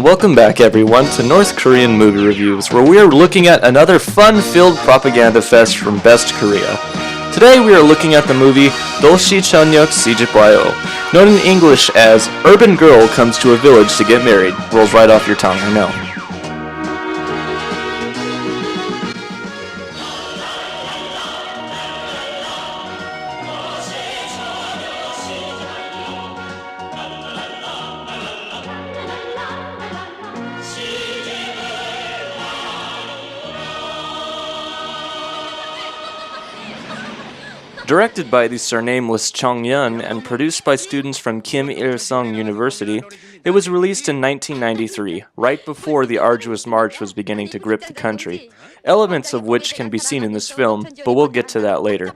and welcome back everyone to North Korean Movie Reviews, where we are looking at another fun-filled propaganda fest from Best Korea. Today we are looking at the movie Dolshi Cheonyeok Sijipwayo, known in English as Urban Girl Comes to a Village to Get Married. Rolls right off your tongue, I know. Directed by the surnameless Chung Yun and produced by students from Kim Il-sung University, it was released in 1993, right before the arduous march was beginning to grip the country, elements of which can be seen in this film, but we'll get to that later.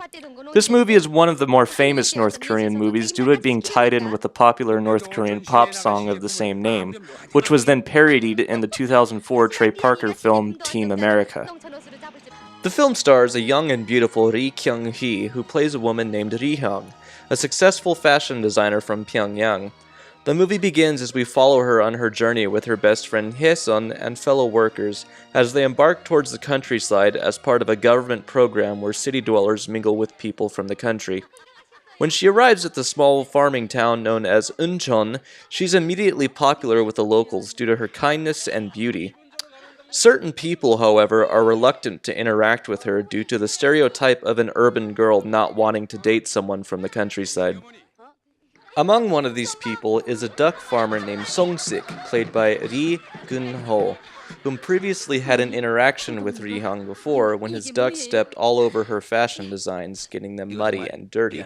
This movie is one of the more famous North Korean movies due to it being tied in with the popular North Korean pop song of the same name, which was then parodied in the 2004 Trey Parker film Team America. The film stars a young and beautiful Ri Kyung-hee, who plays a woman named Hyang, a successful fashion designer from Pyongyang. The movie begins as we follow her on her journey with her best friend Hye-sun and fellow workers as they embark towards the countryside as part of a government program where city dwellers mingle with people from the country. When she arrives at the small farming town known as Unchon, she's immediately popular with the locals due to her kindness and beauty. Certain people, however, are reluctant to interact with her due to the stereotype of an urban girl not wanting to date someone from the countryside. Among one of these people is a duck farmer named Song Sik, played by Ri Gun-ho, whom previously had an interaction with Hyang before when his duck stepped all over her fashion designs, getting them muddy and dirty.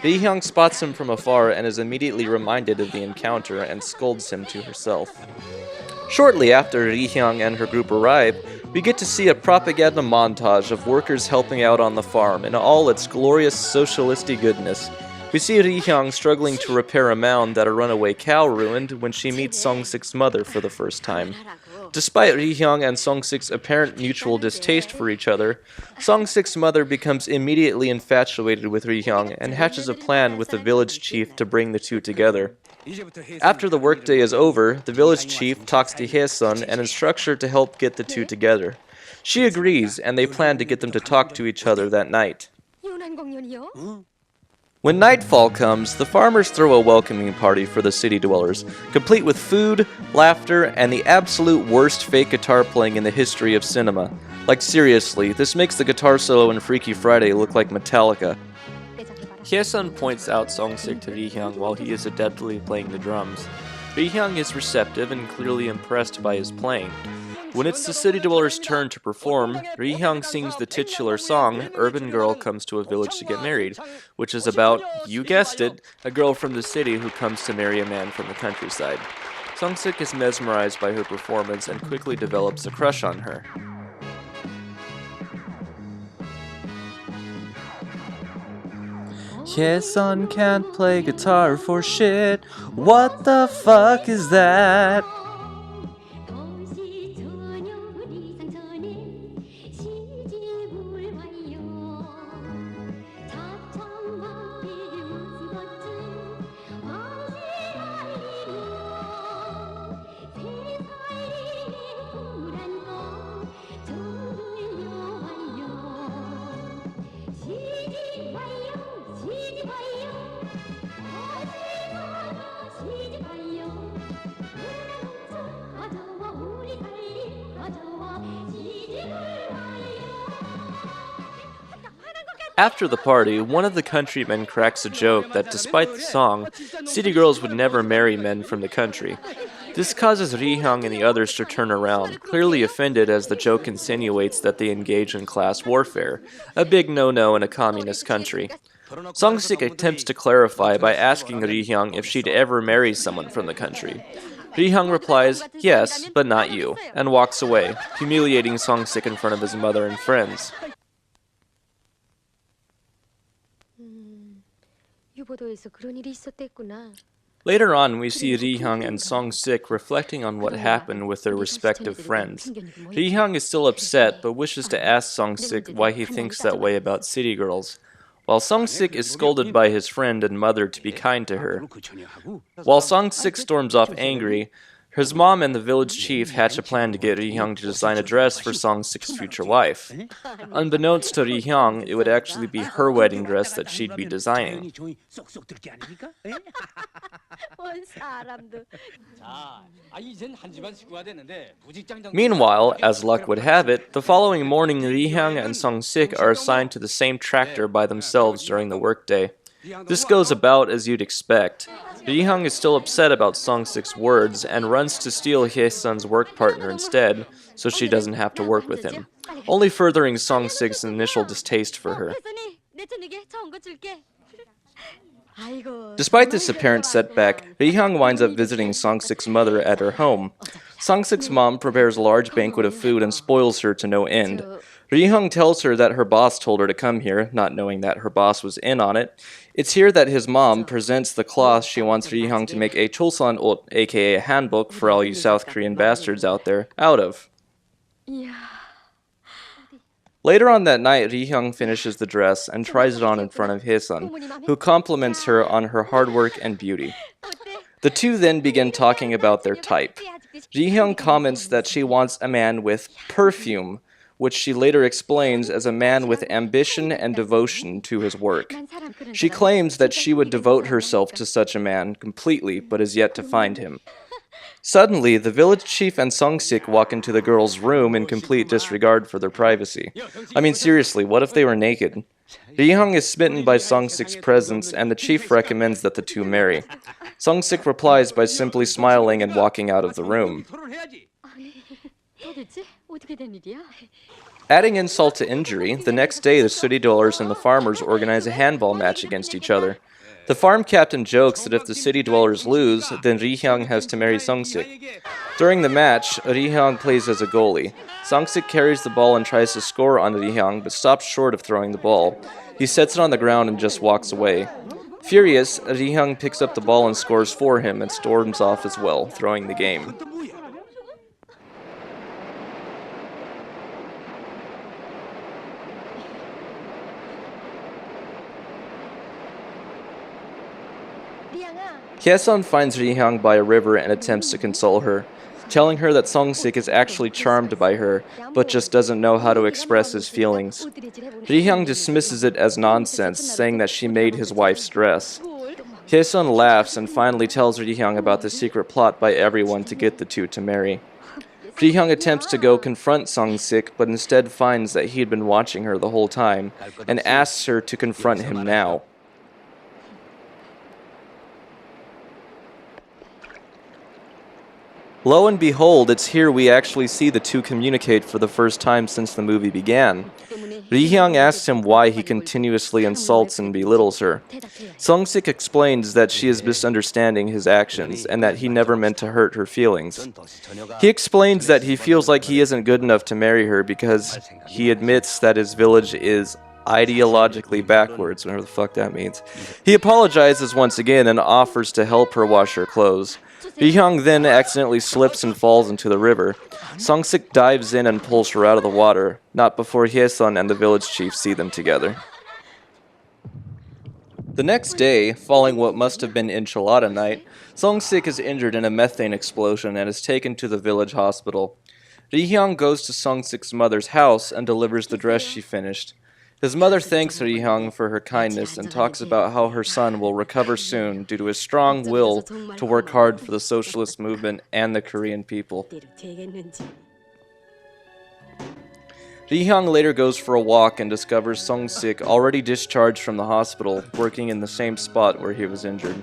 Hyang spots him from afar and is immediately reminded of the encounter and scolds him to herself. Shortly after Hyang and her group arrive, we get to see a propaganda montage of workers helping out on the farm in all its glorious socialistic goodness. We see Hyang struggling to repair a mound that a runaway cow ruined when she meets Song Sik's mother for the first time. Despite Hyang and Song Sik's apparent mutual distaste for each other, Song Sik's mother becomes immediately infatuated with Hyang and hatches a plan with the village chief to bring the two together. After the workday is over, the village chief talks to Hye-sun and instructs her to help get the two together. She agrees, and they plan to get them to talk to each other that night. When nightfall comes, the farmers throw a welcoming party for the city dwellers, complete with food, laughter, and the absolute worst fake guitar playing in the history of cinema. Like seriously, this makes the guitar solo in Freaky Friday look like Metallica. Hye-sun points out Song Sik to Hyang while he is adeptly playing the drums. Hyang is receptive and clearly impressed by his playing. When it's the city dwellers' turn to perform, Hyang sings the titular song, Urban Girl Comes to a Village to Get Married, which is about, you guessed it, a girl from the city who comes to marry a man from the countryside. Song Sik is mesmerized by her performance and quickly develops a crush on her. Hye-sun can't play guitar for shit. What the fuck is that? After the party, one of the countrymen cracks a joke that despite the song, city girls would never marry men from the country. This causes Hyang and the others to turn around, clearly offended as the joke insinuates that they engage in class warfare, a big no-no in a communist country. Song Sik attempts to clarify by asking Hyang if she'd ever marry someone from the country. Hyang replies, yes, but not you, and walks away, humiliating Song Sik in front of his mother and friends. Later on, we see Hyang and Song Sik reflecting on what happened with their respective friends. Hyang is still upset, but wishes to ask Song Sik why he thinks that way about city girls, while Song Sik is scolded by his friend and mother to be kind to her. While Song Sik storms off angry, His mom and the village chief hatch a plan to get Hyang to design a dress for Song Sik's future wife. Unbeknownst to Hyang, it would actually be her wedding dress that she'd be designing. Meanwhile, as luck would have it, the following morning Hyang and Song Sik are assigned to the same tractor by themselves during the workday. This goes about as you'd expect. Hyang is still upset about Song Sik's words and runs to steal Hye-sun's work partner instead, so she doesn't have to work with him, only furthering Song Sik's initial distaste for her. Despite this apparent setback, Hyang winds up visiting Song Sik's mother at her home. Song Sik's mom prepares a large banquet of food and spoils her to no end. Hyang tells her that her boss told her to come here, not knowing that her boss was in on it. It's here that his mom presents the cloth she wants Hyang to make a Chosan ot, aka a handbook for all you South Korean bastards out there, out of. Later on that night, Hyang finishes the dress and tries it on in front of Hye-sun, who compliments her on her hard work and beauty. The two then begin talking about their type. Hyang comments that she wants a man with perfume, which she later explains as a man with ambition and devotion to his work. She claims that she would devote herself to such a man completely, but is yet to find him. Suddenly, the village chief and Song Sik walk into the girl's room in complete disregard for their privacy. I mean, seriously, what if they were naked? Hyang is smitten by Song Sik's presence, and the chief recommends that the two marry. Song Sik replies by simply smiling and walking out of the room. Adding insult to injury, the next day the city dwellers and the farmers organize a handball match against each other. The farm captain jokes that if the city dwellers lose, then Hyang has to marry Song Sik. During the match, Hyang plays as a goalie. Song Sik carries the ball and tries to score on Hyang, but stops short of throwing the ball. He sets it on the ground and just walks away. Furious, Hyang picks up the ball and scores for him and storms off as well, throwing the game. Hye-sun finds Hyang by a river and attempts to console her, telling her that Song Sik is actually charmed by her, but just doesn't know how to express his feelings. Hyang dismisses it as nonsense, saying that she made his wife's dress. Hye-sun laughs and finally tells Hyang about the secret plot by everyone to get the two to marry. Hyang attempts to go confront Song Sik, but instead finds that he had been watching her the whole time, and asks her to confront him now. Lo and behold, it's here we actually see the two communicate for the first time since the movie began. Hyang asks him why he continuously insults and belittles her. Song Sik explains that she is misunderstanding his actions and that he never meant to hurt her feelings. He explains that he feels like he isn't good enough to marry her because he admits that his village is ideologically backwards, whatever the fuck that means. He apologizes once again and offers to help her wash her clothes. Hyang then accidentally slips and falls into the river. Song Sik dives in and pulls her out of the water, not before Hye-sun and the village chief see them together. The next day, following what must have been enchilada night, Song Sik is injured in a methane explosion and is taken to the village hospital. Hyang goes to Song Sik's mother's house and delivers the dress she finished. His mother thanks Hyang for her kindness and talks about how her son will recover soon due to his strong will to work hard for the socialist movement and the Korean people. Hyang later goes for a walk and discovers Song Sik already discharged from the hospital, working in the same spot where he was injured.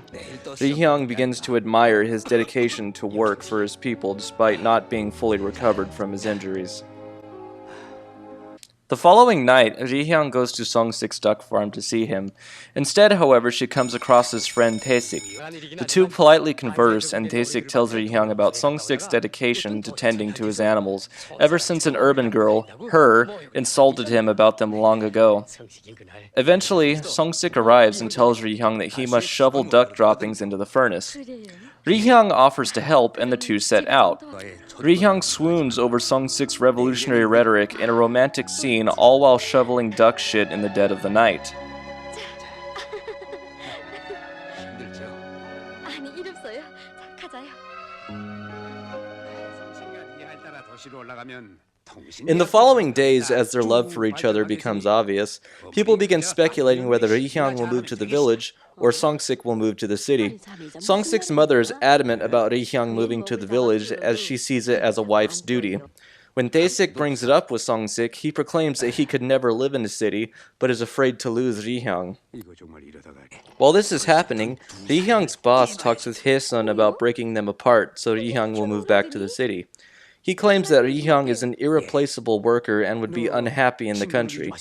Hyang begins to admire his dedication to work for his people despite not being fully recovered from his injuries. The following night, Hyang goes to Song Sik's duck farm to see him. Instead, however, she comes across his friend Tae-sik. The two politely converse, and Tae-sik tells Hyang about Song Sik's dedication to tending to his animals, ever since an urban girl, her, insulted him about them long ago. Eventually, Song Sik arrives and tells Hyang that he must shovel duck droppings into the furnace. Hyang offers to help, and the two set out. Hyang swoons over Song Sik's revolutionary rhetoric in a romantic scene, all while shoveling duck shit in the dead of the night. In the following days, as their love for each other becomes obvious, people begin speculating whether Hyang will move to the village or Song Sik will move to the city. Song Sik's mother is adamant about Hyang moving to the village as she sees it as a wife's duty. When Tae-sik brings it up with Song Sik, he proclaims that he could never live in the city, but is afraid to lose Hyang. While this is happening, Hyang's boss talks with Hae-sun about breaking them apart so Hyang will move back to the city. He claims that Hyang is an irreplaceable worker and would be unhappy in the country.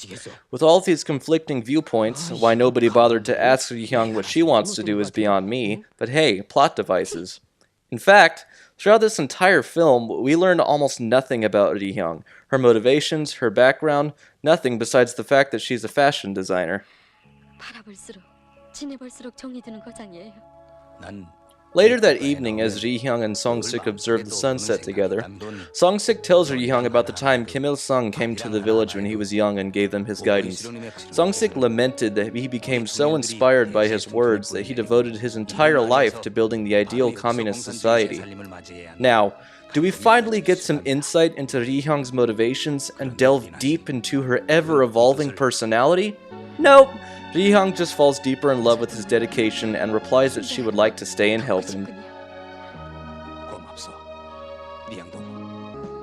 With all of these conflicting viewpoints, why nobody bothered to ask Hyang what she wants to do is beyond me, but hey, plot devices. In fact, throughout this entire film, we learned almost nothing about Hyang, her motivations, her background, nothing besides the fact that she's a fashion designer. Later that evening, as Hyang and Song Sik observe the sunset together, Song Sik tells Hyang about the time Kim Il-sung came to the village when he was young and gave them his guidance. Song Sik lamented that he became so inspired by his words that he devoted his entire life to building the ideal communist society. Now, do we finally get some insight into Hyang's motivations and delve deep into her ever-evolving personality? Nope! Hyang just falls deeper in love with his dedication and replies that she would like to stay and help him.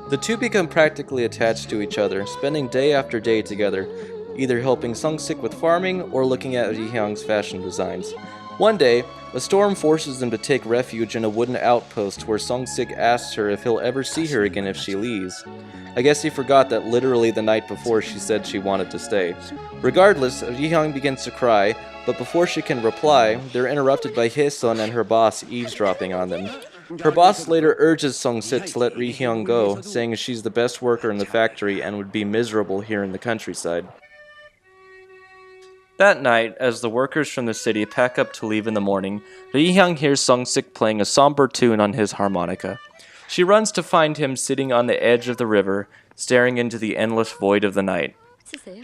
The two become practically attached to each other, spending day after day together, either helping Song Sik with farming or looking at Hyang's fashion designs. One day, a storm forces them to take refuge in a wooden outpost where Song Sik asks her if he'll ever see her again if she leaves. I guess he forgot that literally the night before she said she wanted to stay. Regardless, Hyang begins to cry, but before she can reply, they're interrupted by Hae-sun and her boss eavesdropping on them. Her boss later urges Song Sik to let Hyang go, saying she's the best worker in the factory and would be miserable here in the countryside. That night, as the workers from the city pack up to leave in the morning, Hyang hears Song Sik playing a somber tune on his harmonica. She runs to find him sitting on the edge of the river, staring into the endless void of the night.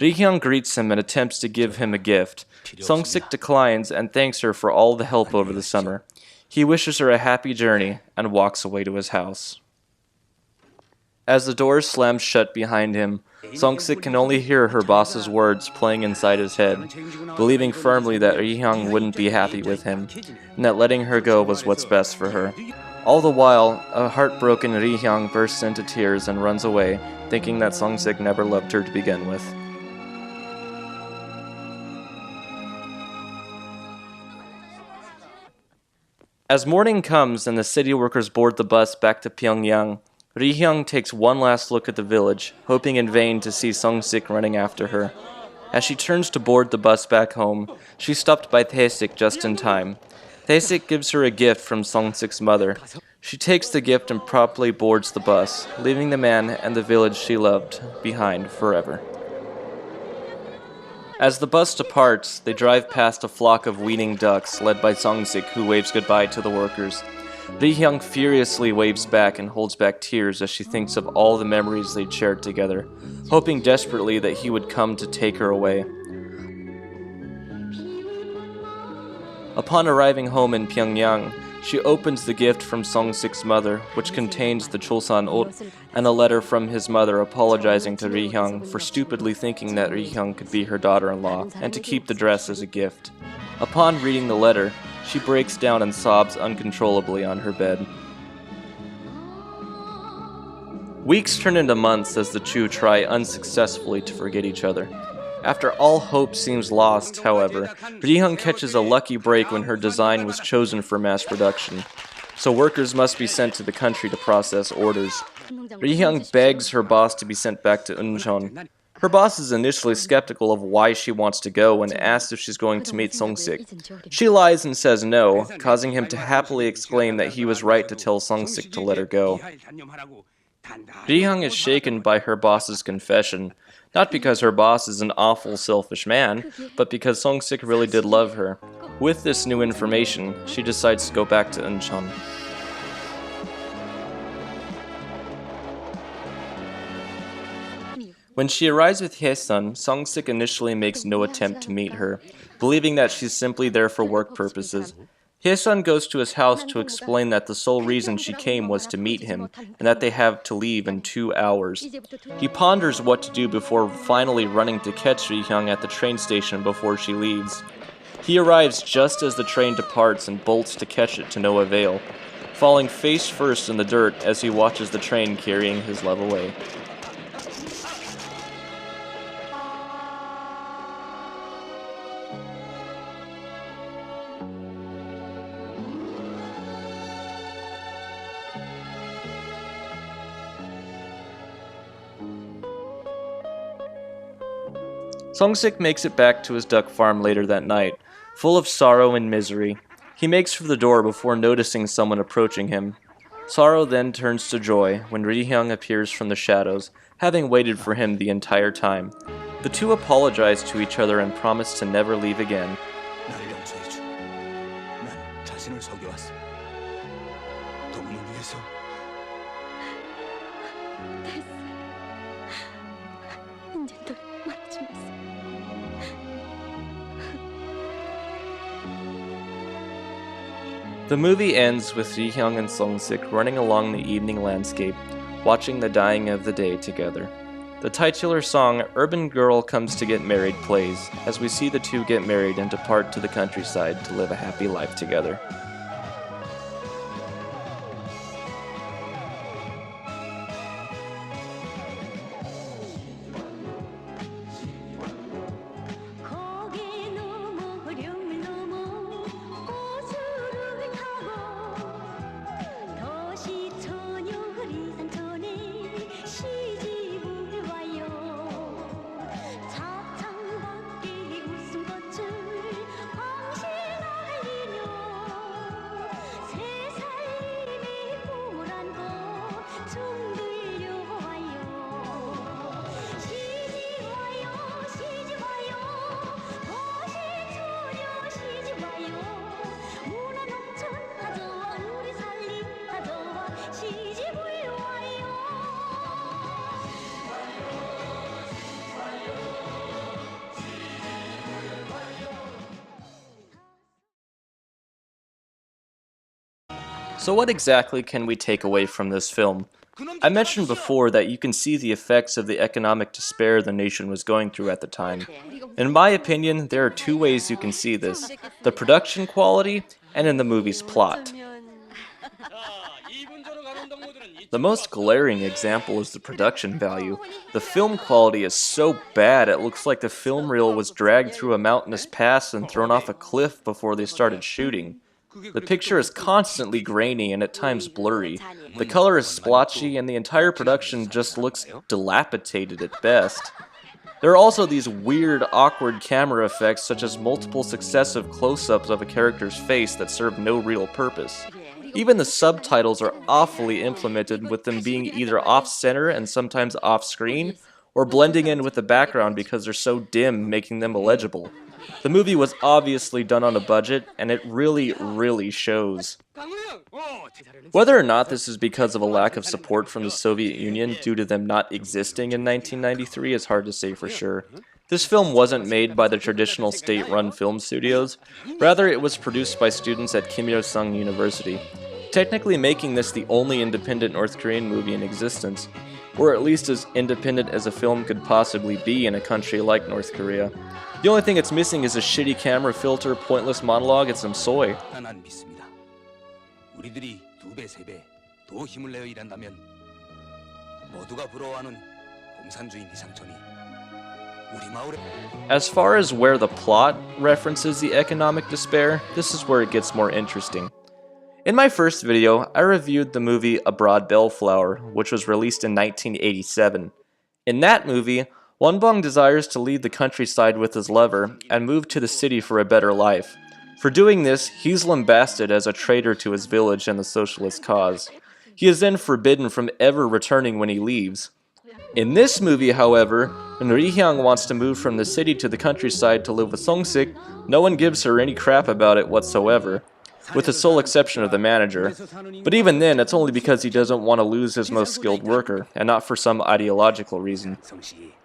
Hyang greets him and attempts to give him a gift. Song Sik declines and thanks her for all the help over the summer. He wishes her a happy journey and walks away to his house. As the doors slam shut behind him, Song Sik can only hear her boss's words playing inside his head, believing firmly that Hyang wouldn't be happy with him, and that letting her go was what's best for her. All the while, a heartbroken Hyang bursts into tears and runs away, thinking that Song Sik never loved her to begin with. As morning comes and the city workers board the bus back to Pyongyang, Hyang takes one last look at the village, hoping in vain to see Song Sik running after her. As she turns to board the bus back home, she's stopped by Tae-sik just in time. Tae-sik gives her a gift from Song Sik's mother. She takes the gift and promptly boards the bus, leaving the man and the village she loved behind forever. As the bus departs, they drive past a flock of weaning ducks led by Song Sik, who waves goodbye to the workers. Hyang furiously waves back and holds back tears as she thinks of all the memories they'd shared together, hoping desperately that he would come to take her away. Upon arriving home in Pyongyang, she opens the gift from Song Sik's mother, which contains the Chulsan ot and a letter from his mother apologizing to Hyang for stupidly thinking that Hyang could be her daughter-in-law and to keep the dress as a gift. Upon reading the letter, she breaks down and sobs uncontrollably on her bed. Weeks turn into months as the two try unsuccessfully to forget each other. After all hope seems lost, however, Hyang catches a lucky break when her design was chosen for mass production, so workers must be sent to the country to process orders. Hyang begs her boss to be sent back to Unchon. Her boss is initially skeptical of why she wants to go and asks if she's going to meet Song Sik. She lies and says no, causing him to happily exclaim that he was right to tell Song Sik to let her go. Hyang is shaken by her boss's confession, not because her boss is an awful, selfish man, but because Song Sik really did love her. With this new information, she decides to go back to Unchon. When she arrives with Hae-sun, Song Sik initially makes no attempt to meet her, believing that she's simply there for work purposes. Hye-sun goes to his house to explain that the sole reason she came was to meet him, and that they have to leave in 2 hours. He ponders what to do before finally running to catch Hyang at the train station before she leaves. He arrives just as the train departs and bolts to catch it to no avail, falling face first in the dirt as he watches the train carrying his love away. Song Sik makes it back to his duck farm later that night, full of sorrow and misery. He makes for the door before noticing someone approaching him. Sorrow then turns to joy when Hyang appears from the shadows, having waited for him the entire time. The two apologize to each other and promise to never leave again. 나를 용서해줘. 난 자신을 속여왔어. 동문을 위해서. 이제 널 말하지 마세요. The movie ends with Hyang and Song Sik running along the evening landscape, watching the dying of the day together. The titular song, Urban Girl Comes to Get Married, plays, as we see the two get married and depart to the countryside to live a happy life together. So what exactly can we take away from this film? I mentioned before that you can see the effects of the economic despair the nation was going through at the time. In my opinion, there are two ways you can see this: the production quality and in the movie's plot. The most glaring example is the production value. The film quality is so bad it looks like the film reel was dragged through a mountainous pass and thrown off a cliff before they started shooting. The picture is constantly grainy and at times blurry. The color is splotchy and the entire production just looks dilapidated at best. There are also these weird, awkward camera effects such as multiple successive close-ups of a character's face that serve no real purpose. Even the subtitles are awfully implemented, with them being either off-center and sometimes off-screen, or blending in with the background because they're so dim, making them illegible. The movie was obviously done on a budget, and it really shows. Whether or not this is because of a lack of support from the Soviet Union due to them not existing in 1993 is hard to say for sure. This film wasn't made by the traditional state-run film studios. Rather, it was produced by students at Kim Il-sung University, technically making this the only independent North Korean movie in existence, or at least as independent as a film could possibly be in a country like North Korea. The only thing it's missing is a shitty camera filter, pointless monologue, and some soy. 난 믿습니다. 우리들이 2배, 3배 더 힘을 내어 일한다면 모두가 부러워하는 공산주의 미상천이 우리 마을에. As far as where the plot references the economic despair, this is where it gets more interesting. In my first video, I reviewed the movie A Broad Bellflower, which was released in 1987. In that movie, Wonbong desires to leave the countryside with his lover and move to the city for a better life. For doing this, he's lambasted as a traitor to his village and the socialist cause. He is then forbidden from ever returning when he leaves. In this movie, however, when Hyang wants to move from the city to the countryside to live with Song Sik, no one gives her any crap about it whatsoever. with the sole exception of the manager. But even then, it's only because he doesn't want to lose his most skilled worker, and not for some ideological reason.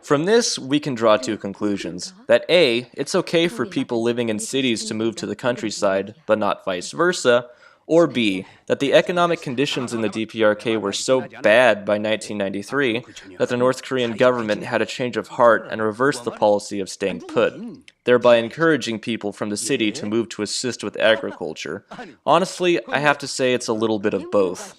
From this, we can draw two conclusions. That A, it's okay for people living in cities to move to the countryside, but not vice versa. Or B, that the economic conditions in the DPRK were so bad by 1993 that the North Korean government had a change of heart and reversed the policy of staying put, thereby encouraging people from the city to move to assist with agriculture. Honestly, I have to say it's a little bit of both.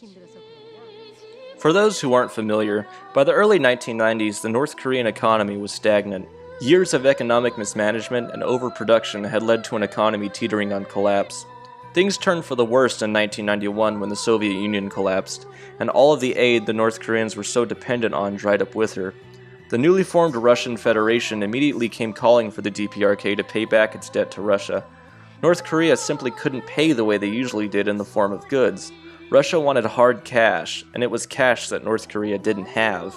For those who aren't familiar, by the early 1990s, the North Korean economy was stagnant. Years of economic mismanagement and overproduction had led to an economy teetering on collapse. Things turned for the worst in 1991 when the Soviet Union collapsed, and all of the aid the North Koreans were so dependent on dried up with her. The newly formed Russian Federation immediately came calling for the DPRK to pay back its debt to Russia. North Korea simply couldn't pay the way they usually did in the form of goods. Russia wanted hard cash, and it was cash that North Korea didn't have.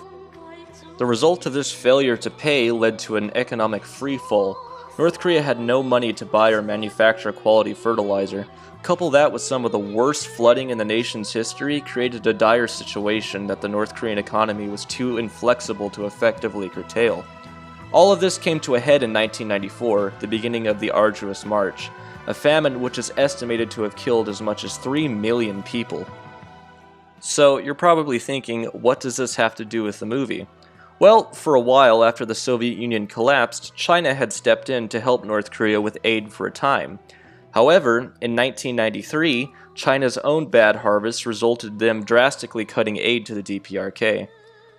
The result of this failure to pay led to an economic freefall. North Korea had no money to buy or manufacture quality fertilizer. Couple that with some of the worst flooding in the nation's history created a dire situation that the North Korean economy was too inflexible to effectively curtail. All of this came to a head in 1994, the beginning of the arduous march, a famine which is estimated to have killed as much as 3 million people. So you're probably thinking, what does this have to do with the movie? Well, for a while after the Soviet Union collapsed, China had stepped in to help North Korea with aid for a time. However, in 1993, China's own bad harvest resulted in them drastically cutting aid to the DPRK.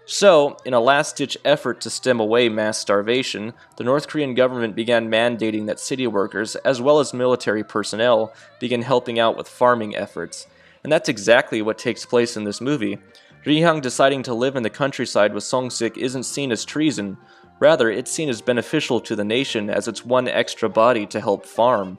So, in a last-ditch effort to stem away mass starvation, the North Korean government began mandating that city workers, as well as military personnel, begin helping out with farming efforts. And that's exactly what takes place in this movie. Hyang deciding to live in the countryside with Song Sik isn't seen as treason. Rather, it's seen as beneficial to the nation as it's one extra body to help farm.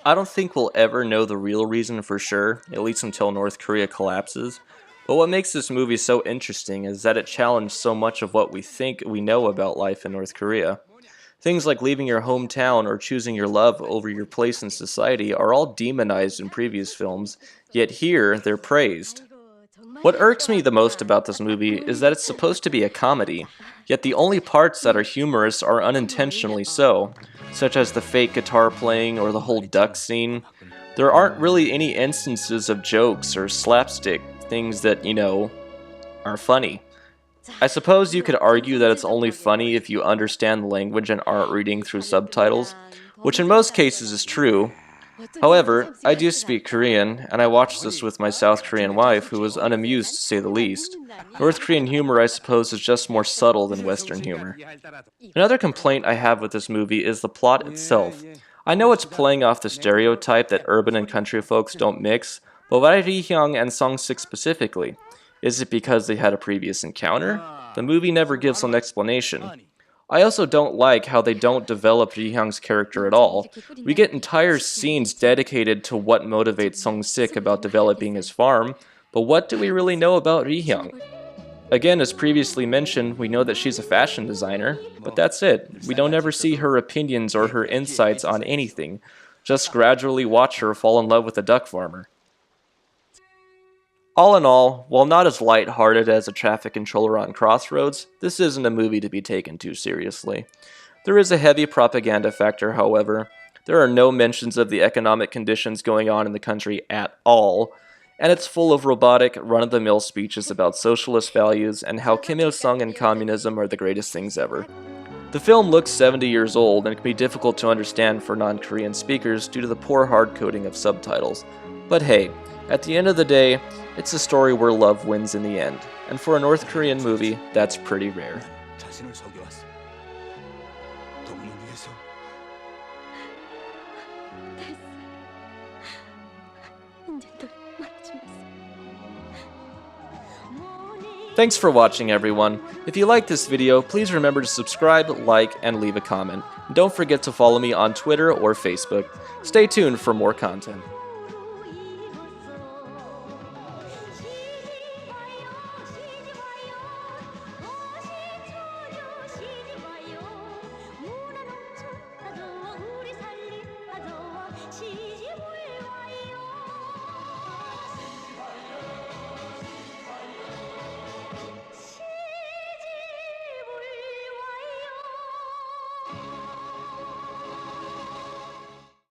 I don't think we'll ever know the real reason for sure, at least until North Korea collapses. But what makes this movie so interesting is that it challenged so much of what we think we know about life in North Korea. Things like leaving your hometown or choosing your love over your place in society are all demonized in previous films, yet here they're praised. What irks me the most about this movie is that it's supposed to be a comedy, yet the only parts that are humorous are unintentionally so, such as the fake guitar playing or the whole duck scene. There aren't really any instances of jokes or slapstick, things that, are funny. I suppose you could argue that it's only funny if you understand the language and aren't reading through subtitles, which in most cases is true. However, I do speak Korean, and I watched this with my South Korean wife, who was unamused to say the least. North Korean humor, I suppose, is just more subtle than Western humor. Another complaint I have with this movie is the plot itself. I know it's playing off the stereotype that urban and country folks don't mix, but why Hyang and Song Sik specifically? Is it because they had a previous encounter? The movie never gives an explanation. I also don't like how they don't develop Hyang's character at all. We get entire scenes dedicated to what motivates Song Sik about developing his farm, but what do we really know about Hyang? Again, as previously mentioned, we know that she's a fashion designer, but that's it. We don't ever see her opinions or her insights on anything, just gradually watch her fall in love with a duck farmer. All in all, while not as light-hearted as a traffic controller on Crossroads, this isn't a movie to be taken too seriously. There is a heavy propaganda factor, however. There are no mentions of the economic conditions going on in the country at all, and it's full of robotic, run-of-the-mill speeches about socialist values and how Kim Il-sung and communism are the greatest things ever. The film looks 70 years old and can be difficult to understand for non-Korean speakers due to the poor hard-coding of subtitles. But hey, at the end of the day, it's a story where love wins in the end, and for a North Korean movie, that's pretty rare. Thanks for watching, everyone. If you liked this video, please remember to subscribe, like, and leave a comment. And don't forget to follow me on Twitter or Facebook. Stay tuned for more content.